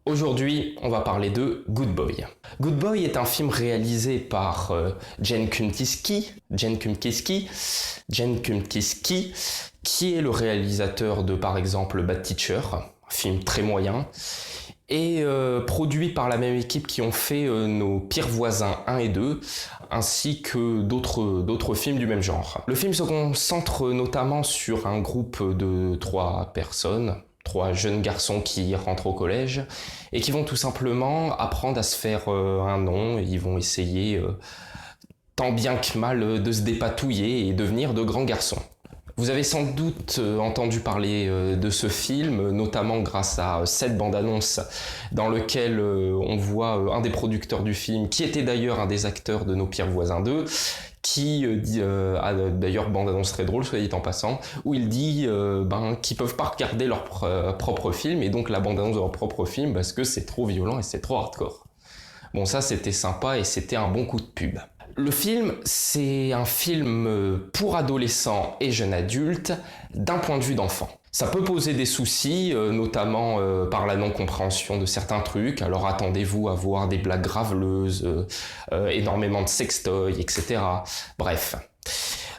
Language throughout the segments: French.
Aujourd'hui, on va parler de Good Boy. Good Boy est un film réalisé par Jane Kumtizki, qui est le réalisateur de, par exemple, Bad Teacher, un film très moyen, et produit par la même équipe qui ont fait Nos Pires Voisins 1 et 2, ainsi que d'autres films du même genre. Le film se concentre notamment sur un groupe de 3 personnes, 3 jeunes garçons qui rentrent au collège et qui vont tout simplement apprendre à se faire un nom. Ils vont essayer tant bien que mal de se dépatouiller et devenir de grands garçons. Vous avez sans doute entendu parler de ce film, notamment grâce à cette bande-annonce dans lequel on voit un des producteurs du film, qui était d'ailleurs un des acteurs de Nos Pires Voisins 2, qui a d'ailleurs bande-annonce très drôle, soit dit en passant, où il dit qu'ils peuvent pas regarder leur propre film, et donc la bande-annonce de leur propre film, parce que c'est trop violent et c'est trop hardcore. Bon, ça c'était sympa et c'était un bon coup de pub. Le film, c'est un film pour adolescents et jeunes adultes d'un point de vue d'enfant. Ça peut poser des soucis, notamment par la non-compréhension de certains trucs, alors attendez-vous à voir des blagues graveleuses, énormément de sextoys, etc. Bref.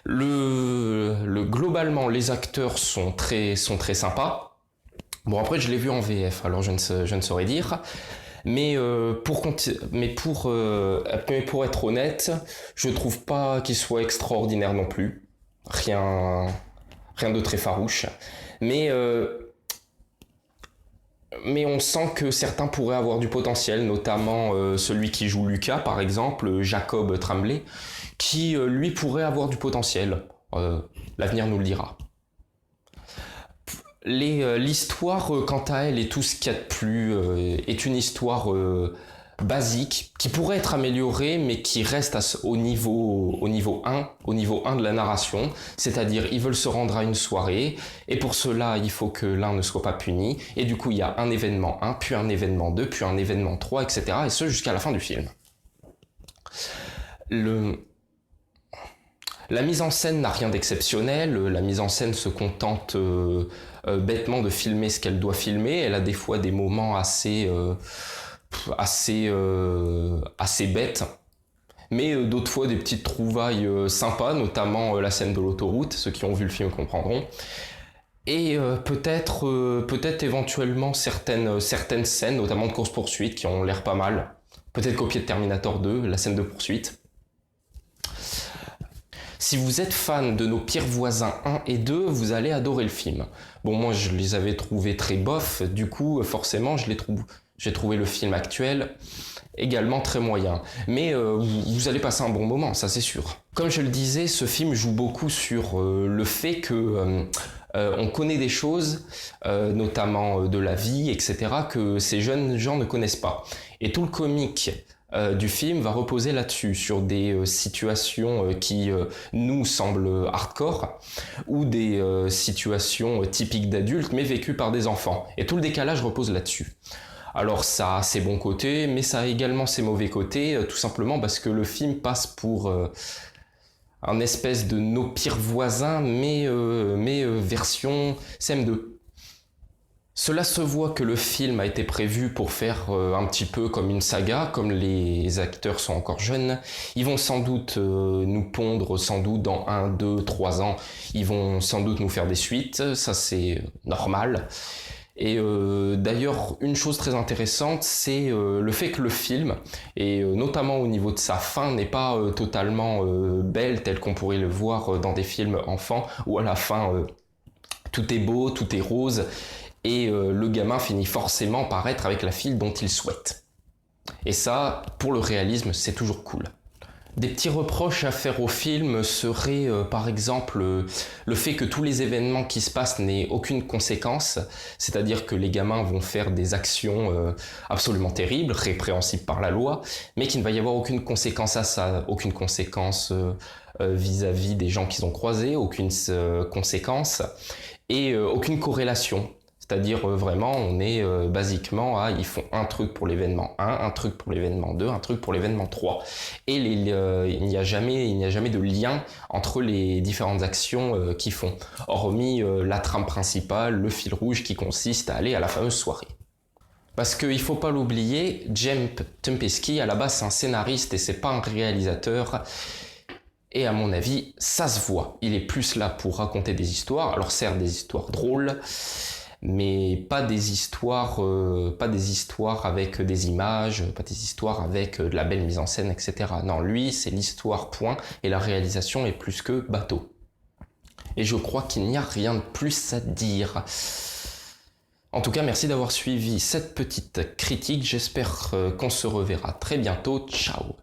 Globalement, les acteurs sont très sympas. Bon, après, je l'ai vu en VF, alors je ne saurais dire. Mais pour être honnête, je trouve pas qu'il soit extraordinaire non plus. Rien de très farouche. Mais on sent que certains pourraient avoir du potentiel, notamment celui qui joue Lucas, par exemple, Jacob Tremblay, qui lui pourrait avoir du potentiel. L'avenir nous le dira. L'histoire, quant à elle, et tout ce qu'il y a de plus, est une histoire basique, qui pourrait être améliorée, mais qui reste au niveau 1 de la narration, c'est-à-dire ils veulent se rendre à une soirée, et pour cela, il faut que l'un ne soit pas puni, et du coup, il y a un événement 1, puis un événement 2, puis un événement 3, etc., et ce, jusqu'à la fin du film. La mise en scène n'a rien d'exceptionnel, la mise en scène se contente bêtement de filmer ce qu'elle doit filmer, elle a des fois des moments assez bêtes, mais d'autres fois des petites trouvailles sympas, notamment la scène de l'autoroute, ceux qui ont vu le film comprendront, et peut-être éventuellement certaines scènes, notamment de course-poursuite, qui ont l'air pas mal, peut-être copiées de Terminator 2, la scène de poursuite. Si vous êtes fan de Nos Pires Voisins 1 et 2, vous allez adorer le film. Bon, moi je les avais trouvés très bof, du coup forcément j'ai trouvé le film actuel également très moyen. Mais vous allez passer un bon moment, ça c'est sûr. Comme je le disais, ce film joue beaucoup sur le fait que on connaît des choses, notamment de la vie, etc., que ces jeunes gens ne connaissent pas. Et tout le comique du film va reposer là-dessus, sur des situations qui nous semblent hardcore, ou des situations typiques d'adultes, mais vécues par des enfants. Et tout le décalage repose là-dessus. Alors ça a ses bons côtés, mais ça a également ses mauvais côtés, tout simplement parce que le film passe pour un espèce de Nos Pires Voisins, mais version CM2. Cela se voit que le film a été prévu pour faire un petit peu comme une saga, comme les acteurs sont encore jeunes. Ils vont sans doute nous pondre, sans doute dans 1, 2, 3 ans, ils vont sans doute nous faire des suites, ça c'est normal. Et d'ailleurs, une chose très intéressante, c'est le fait que le film, et notamment au niveau de sa fin, n'est pas totalement belle, telle qu'on pourrait le voir dans des films enfants, où à la fin, tout est beau, tout est rose, et le gamin finit forcément par être avec la fille dont il souhaite. Et ça, pour le réalisme, c'est toujours cool. Des petits reproches à faire au film seraient par exemple le fait que tous les événements qui se passent n'aient aucune conséquence, c'est-à-dire que les gamins vont faire des actions absolument terribles, répréhensibles par la loi, mais qu'il ne va y avoir aucune conséquence à ça, aucune conséquence vis-à-vis des gens qu'ils ont croisés, aucune conséquence et aucune corrélation. C'est-à-dire vraiment, on est basiquement à, ils font un truc pour l'événement 1, un truc pour l'événement 2, un truc pour l'événement 3. Et il n'y a jamais de lien entre les différentes actions qu'ils font, hormis la trame principale, le fil rouge qui consiste à aller à la fameuse soirée. Parce qu'il faut pas l'oublier, Jem Tempesky, à la base, c'est un scénariste et c'est pas un réalisateur. Et à mon avis, ça se voit. Il est plus là pour raconter des histoires. Alors certes, des histoires drôles, mais pas des histoires avec des images, pas des histoires avec de la belle mise en scène, etc. Non, lui, c'est l'histoire, point. Et la réalisation est plus que bateau. Et je crois qu'il n'y a rien de plus à dire. En tout cas, merci d'avoir suivi cette petite critique. J'espère qu'on se reverra très bientôt. Ciao!